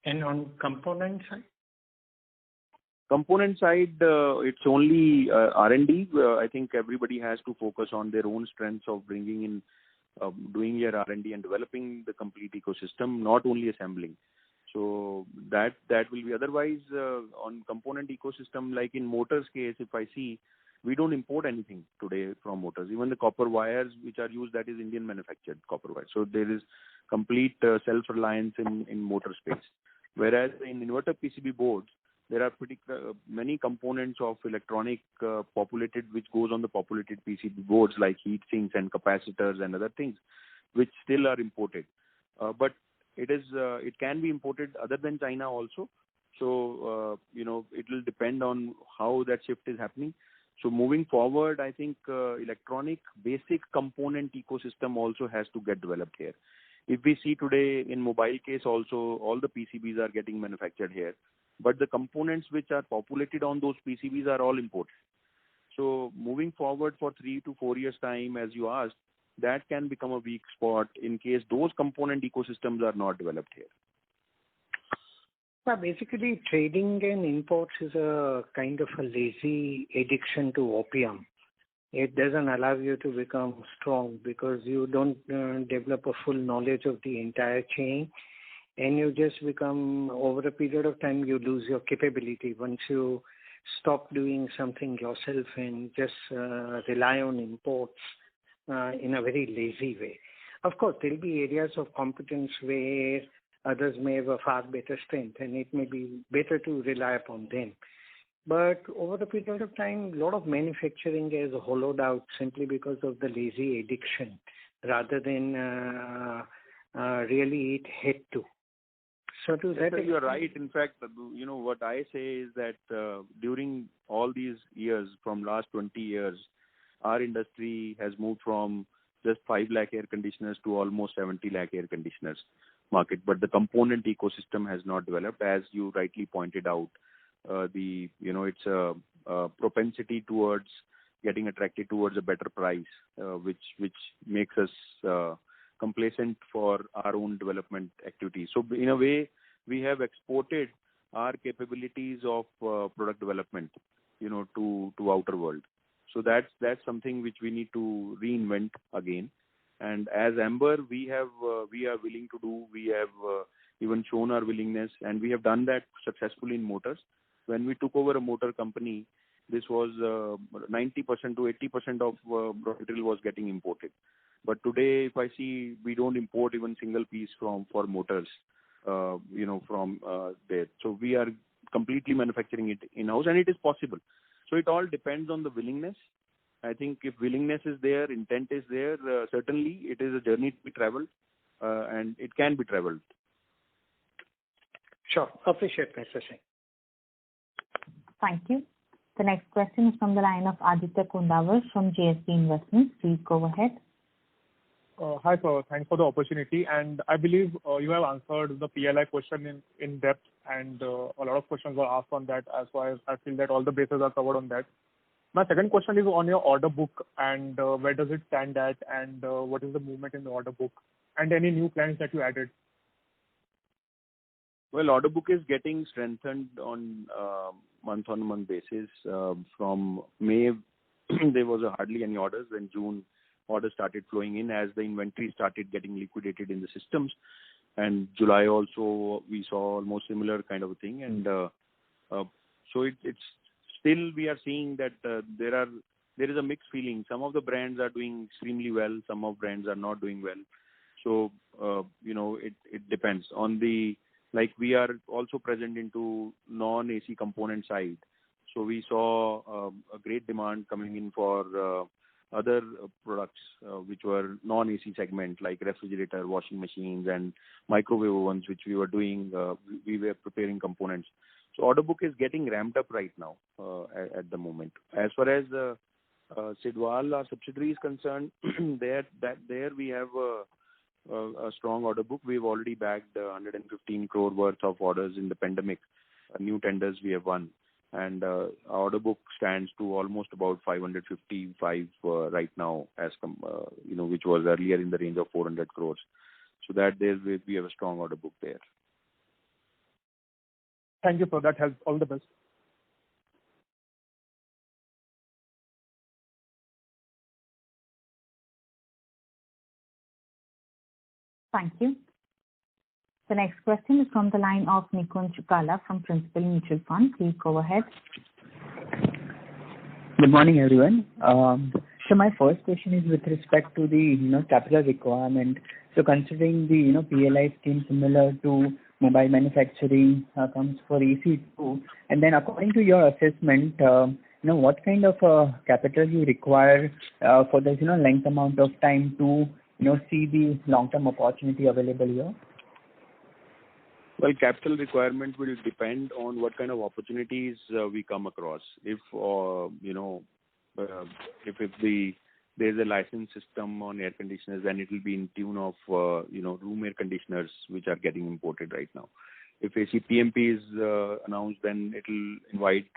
And on component side? Component side, it's only R&D. I think everybody has to focus on their own strengths of bringing in, doing your R&D and developing the complete ecosystem, not only assembling. So that will be. Otherwise, on component ecosystem, like in motors case, if I see, we don't import anything today from motors. Even the copper wires which are used, that is Indian manufactured copper wire. So there is complete self-reliance in motor space. Whereas in inverter PCB boards, there are pretty many components of electronic populated which goes on the populated PCB boards like heat sinks and capacitors and other things, which still are imported. But it can be imported other than China also. So it will depend on how that shift is happening. So moving forward, I think electronic basic component ecosystem also has to get developed here. If we see today in mobile case also, all the PCBs are getting manufactured here. But the components which are populated on those PCBs are all imported. So moving forward for 3 to 4 years time, as you asked, that can become a weak spot in case those component ecosystems are not developed here. Well, basically, trading and imports is a kind of a lazy addiction to opium. It doesn't allow you to become strong because you don't develop a full knowledge of the entire chain, and you just become, over a period of time, you lose your capability. Once you stop doing something yourself and just rely on imports in a very lazy way. Of course, there will be areas of competence where others may have a far better strength, and it may be better to rely upon them. But over the period of time, a lot of manufacturing is hollowed out simply because of the lazy addiction rather than really it had to. So to that extent, you're right. In fact, what I say is that during all these years, from last 20 years, our industry has moved from just 5 lakh air conditioners to almost 70 lakh air conditioners market. But the component ecosystem has not developed, as you rightly pointed out. It's a propensity towards getting attracted towards a better price, which makes us complacent for our own development activities. So in a way, we have exported our capabilities of product development, to outer world. So that's something which we need to reinvent again. And as Amber, we are willing to do. We have even shown our willingness, and we have done that successfully in motors. When we took over a motor company, this was 90% to 80% of raw material was getting imported. But today, if I see, we don't import even single piece for motors, from there. So we are completely manufacturing it in-house, and it is possible. So it all depends on the willingness. I think if willingness is there, intent is there, certainly it is a journey to be traveled, and it can be traveled. Sure. Appreciate Mr. Singh. Thank you. The next question is from the line of Aditya Kundawar from JSP Investments. Please go ahead. Hi, sir. Thanks for the opportunity. And I believe you have answered the PLI question in depth, and a lot of questions were asked on that. So I feel that all the bases are covered on that. My second question is on your order book, and where does it stand at, and what is the movement in the order book, and any new plans that you added? Well, order book is getting strengthened on month-on-month basis. From May, there was hardly any orders. When June, orders started flowing in as the inventory started getting liquidated in the systems. And July also, we saw almost similar kind of a thing. And so it's still, we are seeing that there is a mixed feeling. Some of the brands are doing extremely well. Some of brands are not doing well. So, it depends on like we are also present into non-AC component side. So we saw a great demand coming in for other products which were non-AC segment, like refrigerator, washing machines, and microwave ovens, which we were doing. We were preparing components. So order book is getting ramped up right now at the moment. As far as Sidwal, our subsidiary, is concerned, there we have a strong order book. We've already bagged 115 crore worth of orders in the pandemic. New tenders we have won. And our order book stands to almost about 555 right now, which was earlier in the range of 400 crores. So that we have a strong order book there. Thank you, sir. That helps. All the best. Thank you. The next question is from the line of Nikunj Gala from Principal Mutual Fund. Please go ahead. Good morning, everyone. So my first question is with respect to the capital requirement. So considering the PLI scheme similar to mobile manufacturing comes for AC too, and then according to your assessment, what kind of capital you require for this length amount of time to see the long-term opportunity available here? Well, capital requirement will depend on what kind of opportunities we come across. If there's a license system on air conditioners, then it will be in tune of room air conditioners, which are getting imported right now. If AC PMP is announced, then it will invite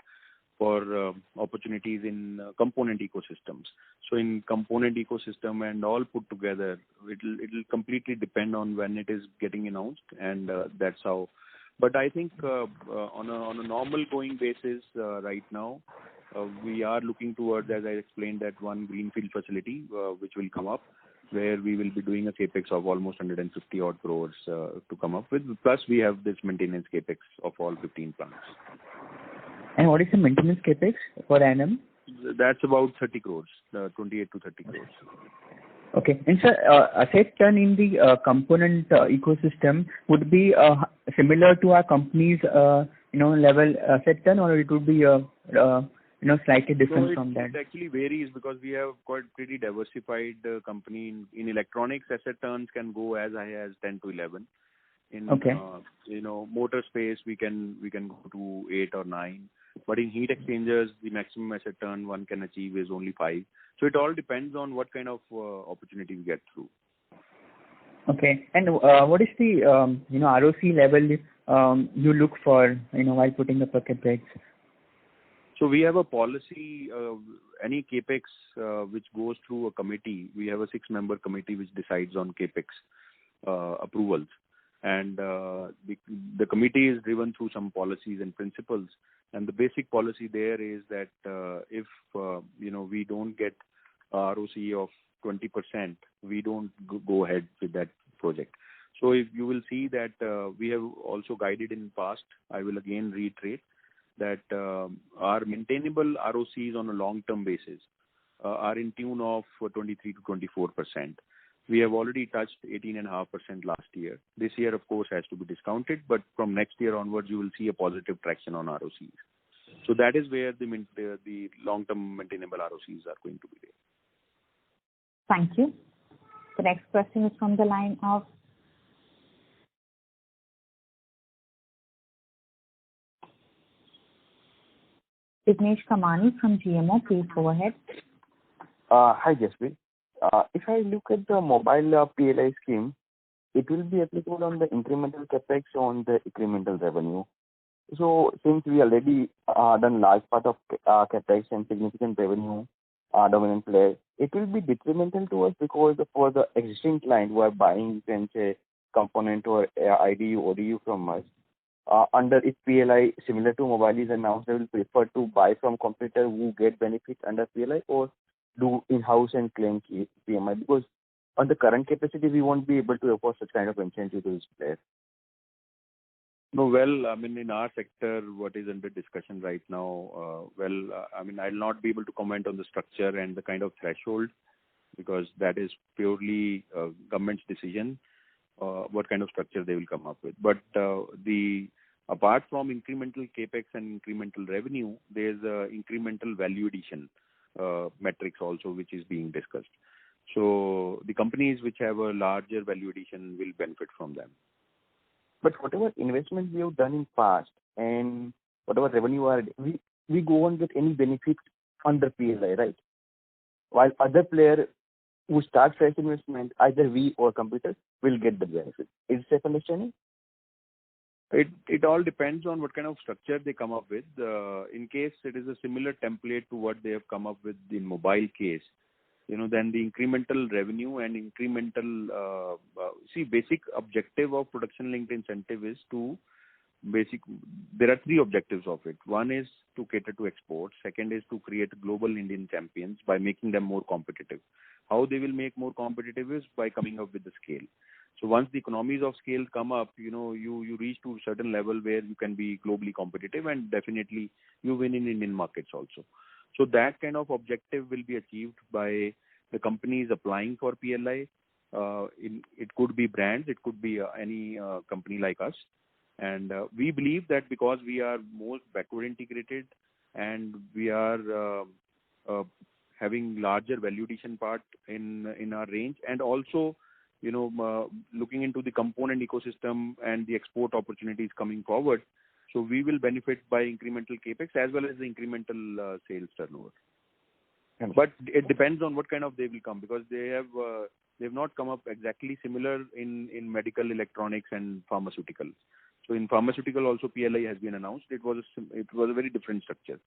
for opportunities in component ecosystems. So in component ecosystem and all put together, it'll completely depend on when it is getting announced, and that's how. But I think on a normal going basis right now, we are looking towards, as I explained, that one greenfield facility which will come up, where we will be doing a capex of almost 150 odd crores to come up with. Plus we have this maintenance capex of all 15 plants. And what is the maintenance capex for annum? That's about 30 crores, 28 to 30 crores. Okay. And sir, asset turn in the component ecosystem would be similar to our company's level asset turn, or it would be slightly different from that? It actually varies because we have quite pretty diversified company. In electronics, asset turns can go as high as 10 to 11. In motor space, we can go to 8 or 9. But in heat exchangers, the maximum asset turn one can achieve is only 5. So it all depends on what kind of opportunity we get through. Okay. And what is the ROC level you look for while putting up a capex? So we have a policy. Any capex which goes through a committee, we have a 6-member committee which decides on capex approvals, and the committee is driven through some policies and principles. And the basic policy there is that if we don't get ROC of 20%, we don't go ahead with that project. So if you will see that we have also guided in the past, I will again reiterate that our maintainable ROCs on a long-term basis are in tune of 23 to 24%. We have already touched 18.5% last year. This year, of course, has to be discounted, but from next year onwards, you will see a positive traction on ROCs. So that is where the long-term maintainable ROCs are going to be there. Thank you. The next question is from the line of Vignesh Kamani from GMO. Please go ahead. Hi, Jaspreet. If I look at the mobile PLI scheme, it will be applicable on the incremental capex on the incremental revenue. So since we already done large part of capex and significant revenue dominant player, it will be detrimental to us because for the existing client who are buying, you can say, component or IDU, ODU from us, under if PLI similar to mobile is announced, they will prefer to buy from competitor who get benefit under PLI or do in-house and claim PMI, because on the current capacity, we won't be able to afford such kind of incentive to this player. No, well, I mean, in our sector, what is under discussion right now, I'll not be able to comment on the structure and the kind of threshold, because that is purely government's decision, what kind of structure they will come up with. But apart from incremental capex and incremental revenue, there's incremental value addition metrics also, which is being discussed. So the companies which have a larger value addition will benefit from them. But whatever investment we have done in past and whatever revenue we go on with any benefit under PLI, right? While other player who start fresh investment, either we or competitors will get the benefit. Is safe understanding? It all depends on what kind of structure they come up with. In case it is a similar template to what they have come up with in mobile case, then the incremental revenue and incremental, basic objective of production linked incentive is there are 3 objectives of it. One is to cater to exports. Second is to create global Indian champions by making them more competitive. How they will make more competitive is by coming up with the scale. So once the economies of scale come up, you reach to a certain level where you can be globally competitive, and definitely you win in Indian markets also. So that kind of objective will be achieved by the companies applying for PLI. It could be brands, it could be any company like us. And we believe that because we are most backward integrated and we are having larger value addition part in our range, and also looking into the component ecosystem and the export opportunities coming forward, so we will benefit by incremental capex as well as the incremental sales turnover. But it depends on what kind of they will come, because they've not come up exactly similar in medical, electronics and pharmaceutical. So in pharmaceutical also PLI has been announced. It was a very different structure.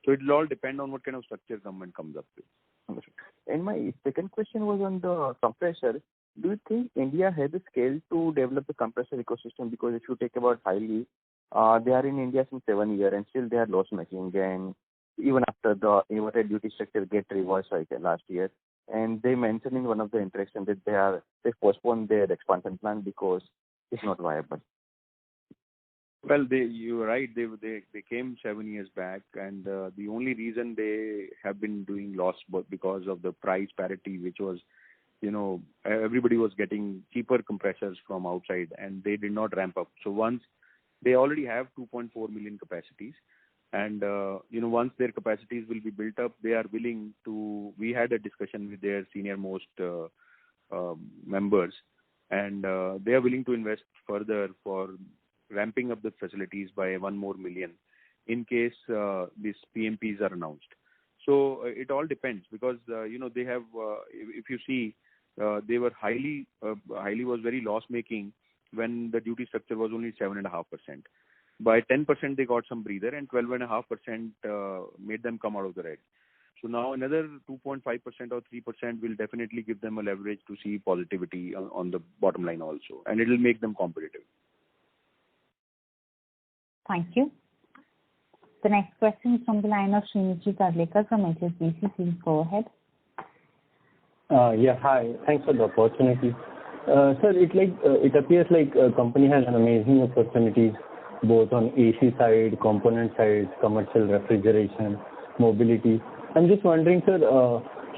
So it will all depend on what kind of structure government comes up with. And my second question was on the compressor. Do you think India has the scale to develop the compressor ecosystem? Because if you take about Highly, they are in India since 7 years and still they are loss making. And even after the inverted duty structure get reversed last year, and they mentioned in one of the interactions that they postponed their expansion plan because it's not viable. Well, you're right. They came 7 years back, and the only reason they have been doing loss was because of the price parity, which was, everybody was getting cheaper compressors from outside, and they did not ramp up. So once they already have 2.4 million capacities, and once their capacities will be built up, they are willing to. We had a discussion with their senior most members, and they are willing to invest further for ramping up the facilities by 1 more million in case these PMPs are announced. So it all depends because, they have, if you see, they were Highly was very loss making when the duty structure was only 7.5%. By 10% they got some breather, and 12.5% made them come out of the red. So now another 2.5% or 3% will definitely give them a leverage to see positivity on the bottom line also, and it will make them competitive. Thank you. The next question is from the line of Srinichi Karlekar from HSBC. Please go ahead. Hi. Thanks for the opportunity. Sir, it appears like a company has an amazing opportunities both on AC side, component side, commercial refrigeration, mobility. I'm just wondering, sir,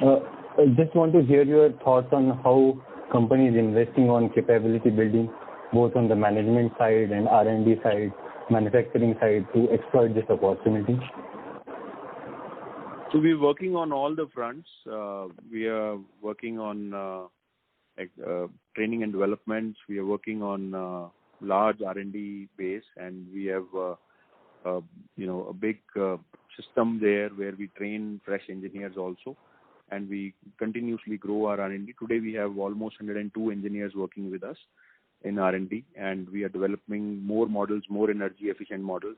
I just want to hear your thoughts on how company is investing on capability building, both on the management side and R&D side, manufacturing side, to exploit this opportunity. So we're working on all the fronts. We are working on training and development. We are working on large R&D base, and we have a big system there where we train fresh engineers also, and we continuously grow our R&D. Today we have almost 102 engineers working with us in R&D, and we are developing more models, more energy efficient models,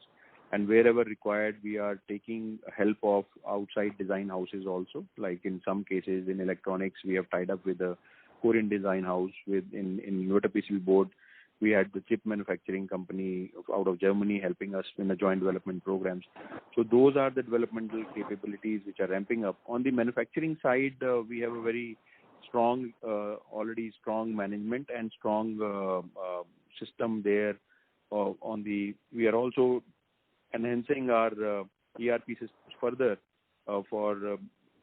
and wherever required we are taking help of outside design houses also. Like in some cases in electronics we have tied up with a Korean design house. In inverter PCB board we had the chip manufacturing company out of Germany helping us in the joint development programs. So those are the developmental capabilities which are ramping up. On the manufacturing side, we have a very strong, already strong management and strong system there. We are also enhancing our ERP systems further for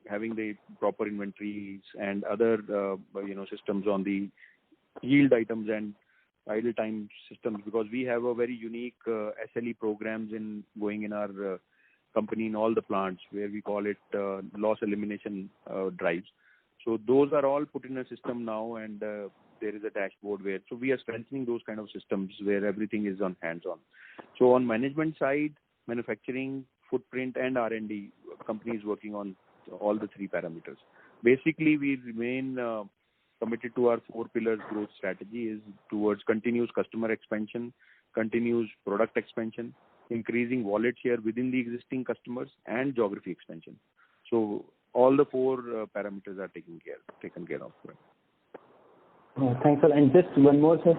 having the proper inventories and other systems on the yield items and idle time systems, because we have a very unique SLE programs going in our company in all the plants where we call it loss elimination drives. So those are all put in a system now, and there is a dashboard where, so we are strengthening those kind of systems where everything is on hands-on. So on management side, manufacturing, footprint and R&D, company is working on all the three parameters. Basically, we remain committed to our 4 pillars growth strategy is towards continuous customer expansion, continuous product expansion, increasing wallet share within the existing customers, and geography expansion. So all the 4 parameters are taken care of. Thanks, sir. And just one more, sir.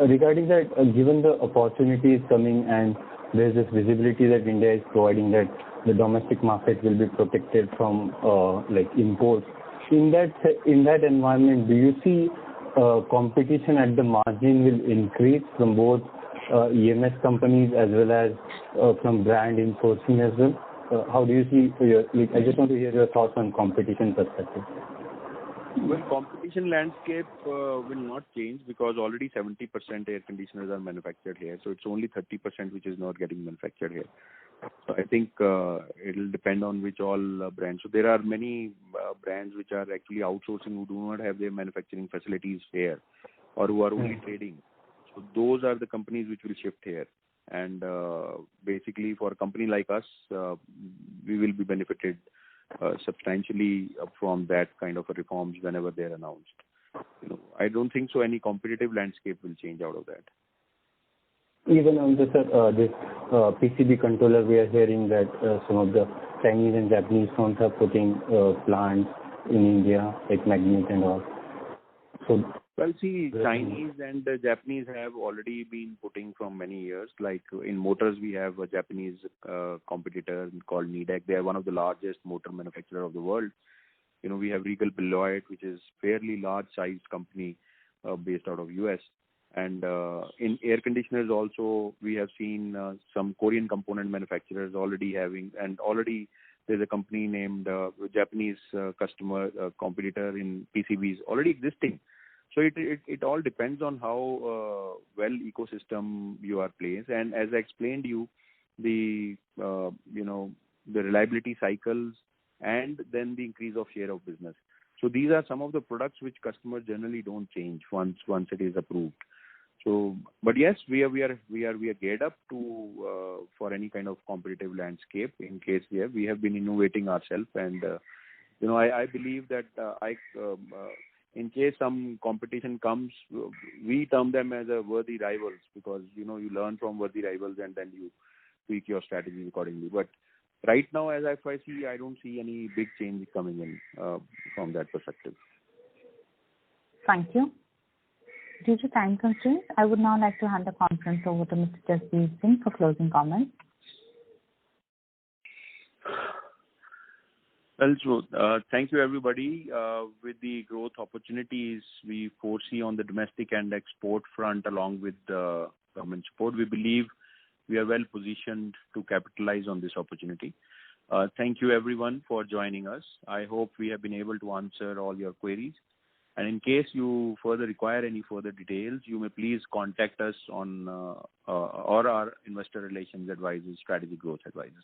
Regarding that, given the opportunities coming and there's this visibility that India is providing that the domestic market will be protected from imports. In that environment, do you see competition at the margin will increase from both EMS companies as well as from brand insourcing as well? How do you see I just want to hear your thoughts on competition perspective. Well, competition landscape will not change because already 70% air conditioners are manufactured here. So it's only 30% which is not getting manufactured here. So I think it will depend on which all brands. So there are many brands which are actually outsourcing who do not have their manufacturing facilities here or who are only trading. So those are the companies which will shift here. And basically for a company like us, we will be benefited substantially from that kind of reforms whenever they're announced. I don't think so any competitive landscape will change out of that. Even on this PCB controller, we are hearing that some of the Chinese and Japanese firms are putting plants in India, like Magnet and all. So, well, see, Chinese and the Japanese have already been putting from many years. Like in motors, we have a Japanese competitor called Nidec. They are one of the largest motor manufacturer of the world. We have Regal Beloit, which is fairly large-sized company based out of US. And in air conditioners also, we have seen some Korean component manufacturers already having, and already there's a company named Japanese competitor in PCBs already existing. So it all depends on how well ecosystem you are placed. And as I explained you, the reliability cycles and then the increase of share of business. So these are some of the products which customers generally don't change once it is approved. So, but yes, we are geared up to for any kind of competitive landscape. In case we have been innovating ourselves, and I believe that in case some competition comes, we term them as a worthy rivals, because you learn from worthy rivals and then you tweak your strategy accordingly. But right now, as I see, I don't see any big change coming in from that perspective. Thank you. Due to time constraints, I would now like to hand the conference over to Mr. Jasbir Singh for closing comments. Well, so thank you, everybody. With the growth opportunities we foresee on the domestic and export front, along with the government support, we believe we are well positioned to capitalize on this opportunity. Thank you, everyone, for joining us. I hope we have been able to answer all your queries. And in case you further require any further details, you may please contact us on or our investor relations advisors, strategy growth advisors.